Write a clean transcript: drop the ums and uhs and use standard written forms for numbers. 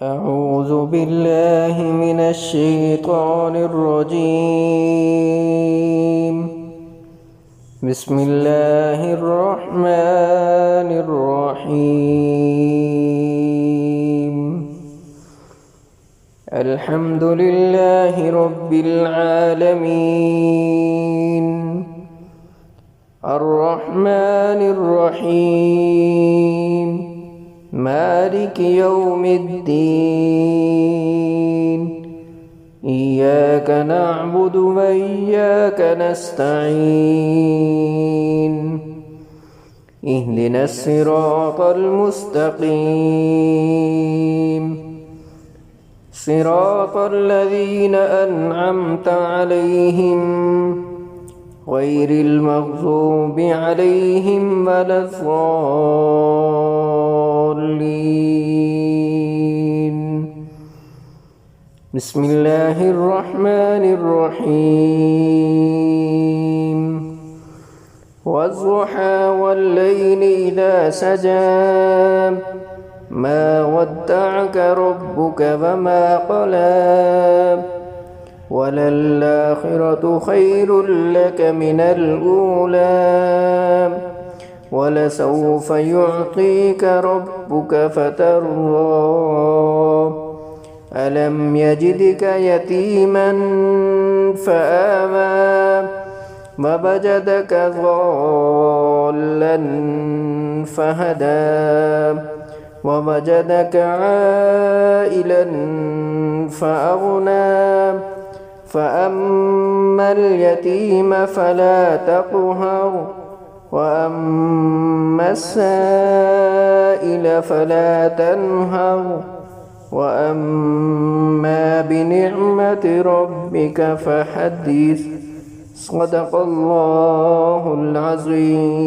أعوذ بالله من الشيطان الرجيم. بسم الله الرحمن الرحيم. الحمد لله رب العالمين، الرحمن الرحيم، مالك يوم الدين. إياك نعبد وإياك نستعين. اهدنا الصراط المستقيم، صراط الذين أنعمت عليهم غير المغضوب عليهم ولا الضالين. بسم الله الرحمن الرحيم. والضحى والليل إذا سجى، ما ودعك ربك وما قلى، وللآخرة خير لك من الأولى، ولسوف يعطيك ربك فترضى. ألم يجدك يتيما فآوى، ووجدك ضالا فهدى، ووجدك عائلا فأغنى. فأما اليتيم فلا تقهر، وأما السائل فلا تنهر، وأما بنعمة ربك فحدث. صدق الله العظيم.